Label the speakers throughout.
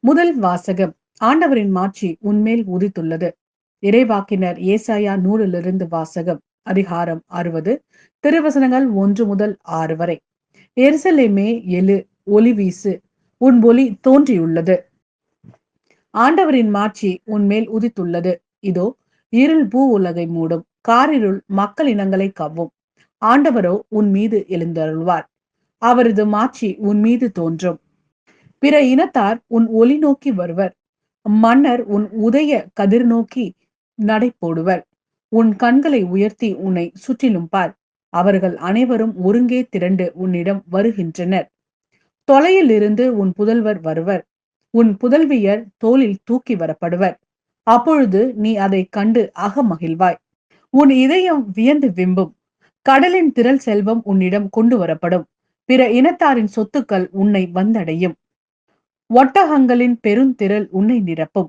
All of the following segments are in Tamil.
Speaker 1: முதல் வாசகம். ஆண்டவரின் மாட்சி உன்மேல் உதித்துள்ளது. இறைவாக்கினர் ஏசாயா நூலிலிருந்து வாசகம். அதிகாரம் 60, திருவசனங்கள் 1 முதல் 6 வரை. எருசலேமே எழு, ஒளி வீசு, உன் ஒளி தோன்றியுள்ளது. ஆண்டவரின் மாட்சி உன்மேல் உதித்துள்ளது. இதோ, இருள் பூ உலகை மூடும், காரிருள் மக்கள் இனங்களை கவ்வும். ஆண்டவரோ உன் மீது எழுந்தருள்வார். அவரது மாட்சி உன் மீது தோன்றும். பிற இனத்தார் உன் ஒளி நோக்கி வருவர். மன்னர் உன் உதய கதிர் நோக்கி நடை போடுவர். உன் கண்களை உயர்த்தி உன்னை சுற்றிலும் பார். அவர்கள் அனைவரும் ஒருங்கே திரண்டு உன்னிடம் வருகின்றனர். தொலையில் இருந்து உன் புதல்வர் வருவர். உன் புதல்வியர் தோளில் தூக்கி வரப்படுவர். அப்பொழுது நீ அதை கண்டு அகமகிழ்வாய். உன் இதயம் வியந்து விம்பும். கடலின் திரள் செல்வம் உன்னிடம் கொண்டு வரப்படும். பிற இனத்தாரின் சொத்துக்கள் உன்னை வந்தடையும். ஒட்டகங்களின் பெருந்திரள் உன்னை நிரப்பும்.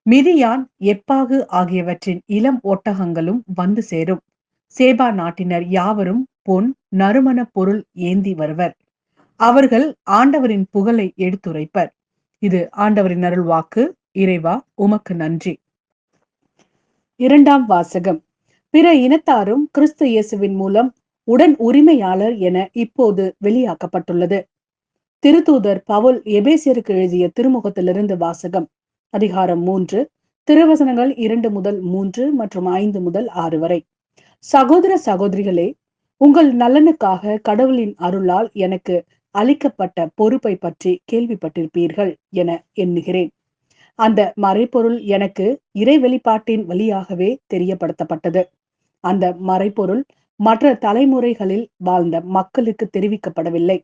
Speaker 1: மிதியான், எப்பாகு ஆகியவற்றின் இளம் ஒட்டகங்களும் வந்து சேரும். சேபா நாட்டினர் யாவரும் பொன், நறுமண பொருள் ஏந்தி வருவர். அவர்கள் ஆண்டவரின் புகழை எடுத்துரைப்பர். இது ஆண்டவரின் அருள்வாக்கு. இறைவா, உமக்கு நன்றி. இரண்டாம் வாசகம். பிற இனத்தாரும் கிறிஸ்து இயேசுவின் மூலம் உடன் உரிமையாளர் என இப்போது வெளியாக்கப்பட்டுள்ளது. திருத்தூதர் பவுல் எபேசியருக்கு எழுதிய திருமுகத்திலிருந்து வாசகம். அதிகாரம் 3, திருவசனங்கள் 2 முதல் 3 மற்றும் 5 முதல் 6 வரை. சகோதர சகோதரிகளே, உங்கள் நலனுக்காக கடவுளின் அருளால் எனக்கு அளிக்கப்பட்ட பொறுப்பை பற்றி கேள்விப்பட்டிருப்பீர்கள் என எண்ணுகிறேன். அந்த மறைப்பொருள் எனக்கு இறை வெளிப்பாட்டின் வழியாகவே தெரியப்படுத்தப்பட்டது. அந்த மறைப்பொருள் மற்ற தலைமுறைகளில் வாழ்ந்த மக்களுக்கு தெரிவிக்கப்படவில்லை.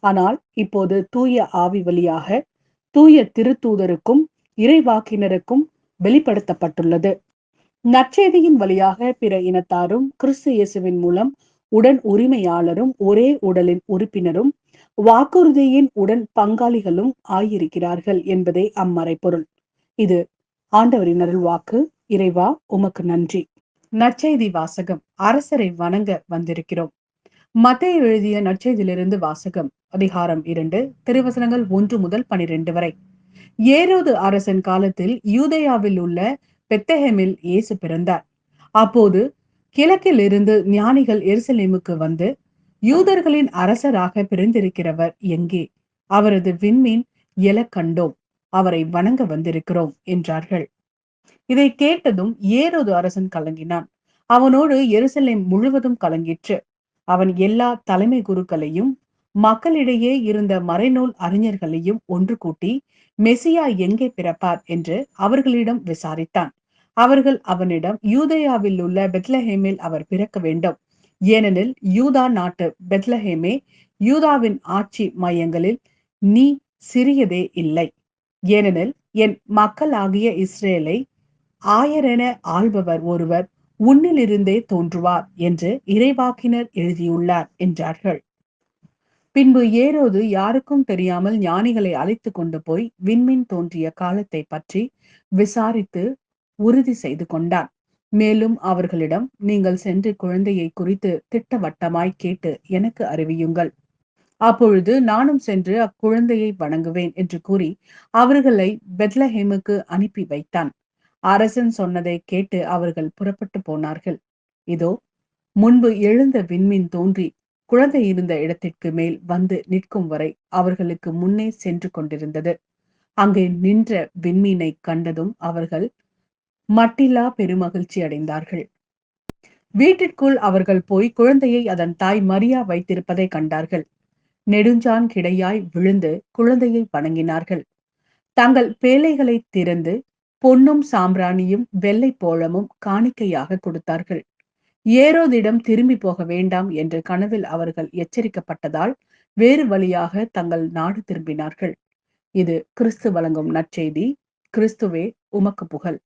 Speaker 1: ஆனால் இப்போது தூய ஆவி வழியாக தூய திருத்தூதருக்கும் இறைவாக்கினருக்கும் வெளிப்படுத்தப்பட்டுள்ளது. நற்செய்தியின் வழியாக பிற இனத்தாரும் கிறிஸ்து இயேசுவின் மூலம் உடன் உரிமையாளரும் ஒரே உடலின் உறுப்பினரும் வாக்குறுதியின் உடன் பங்காளிகளும் ஆயிருக்கிறார்கள் என்பதே அம்மறைப்பொருள். இது ஆண்டவரின் அருள்வாக்கு. இறைவா, உமக்கு நன்றி. நற்செய்தி வாசகம். அரசரை வணங்க வந்திருக்கிறோம். மத்தேயு எழுதிய நற்செய்தியிலிருந்து வாசகம். அதிகாரம் 2, திருவசனங்கள் 1 முதல் 12 வரை. ஏரோது அரசன் காலத்தில் யூதேயாவில் உள்ள பெத்லகேமில் இயேசு பிறந்தார். அப்போது கிழக்கில் இருந்து ஞானிகள் எருசலேமுக்கு வந்து, யூதர்களின் அரசராக பிறந்திருக்கிறவர் எங்கே? அவரது விண்மீன் எழக் கண்டோம். அவரை வணங்க வந்திருக்கிறோம் என்றார்கள். இதை கேட்டதும் ஏரோது அரசன் கலங்கினான். அவனோடு எருசலேம் முழுவதும் கலங்கிற்று. அவன் எல்லா தலைமை குருக்களையும் மக்களிடையே இருந்த மறைநூல் அறிஞர்களையும் ஒன்று கூட்டி, மெசியா எங்கே பிறப்பார் என்று அவர்களிடம் விசாரித்தான். அவர்கள் அவனிடம், யூதேயாவில் உள்ள பெத்லஹேமில் அவர் பிறக்க வேண்டும். ஏனெனில் யூதா நாட்டு பெத்லஹேமே யூதாவின் ஆட்சி மையங்களில் நீ சிறியதே இல்லை. ஏனெனில் என் மக்களாகிய இஸ்ரேலை ஆயரென ஆள்பவர் ஒருவர் உன்னிலிருந்தே தோன்றுவார் என்று இறைவாக்கினர் எழுதியுள்ளார் என்றார்கள். பின்பு ஏரோது யாருக்கும் தெரியாமல் ஞானிகளை அழைத்து கொண்டு போய் விண்மீன் தோன்றிய காலத்தை பற்றி விசாரித்து உறுதி செய்து கொண்டான். மேலும் அவர்களிடம், நீங்கள் சென்று குழந்தையை குறித்து திட்டவட்டமாய் கேட்டு எனக்கு அறிவியுங்கள். அப்பொழுது நானும் சென்று அக்குழந்தையை வணங்குவேன் என்று கூறி அவர்களை பெத்லஹேமுக்கு அனுப்பி வைத்தான். அரசன் சொன்னதை கேட்டு அவர்கள் புறப்பட்டு போனார்கள். இதோ, முன்பு எழுந்த விண்மீன் தோன்றி குழந்தை இருந்த இடத்திற்கு மேல் வந்து நிற்கும் வரை அவர்களுக்கு முன்னே சென்று கொண்டிருந்தது. அங்கே நின்ற விண்மீனை கண்டதும் அவர்கள் மட்டில்லா பெருமகிழ்ச்சி அடைந்தார்கள். வீட்டிற்குள் அவர்கள் போய் குழந்தையை அதன் தாய் மரியா வைத்திருப்பதை கண்டார்கள். நெடுஞ்சான் கிடையாய் விழுந்து குழந்தையை வணங்கினார்கள். தங்கள் பேழைகளை திறந்து பொன்னும் சாம்பிராணியும் வெள்ளை போளமும் காணிக்கையாக கொடுத்தார்கள். ஏரோதிடம் திரும்பி போக வேண்டாம் என்று கனவில் அவர்கள் எச்சரிக்கப்பட்டதால் வேறு வழியாக தங்கள் நாடு திரும்பினார்கள். இது கிறிஸ்து வழங்கும் நற்செய்தி. கிறிஸ்துவே, உமக்கு புகழ்.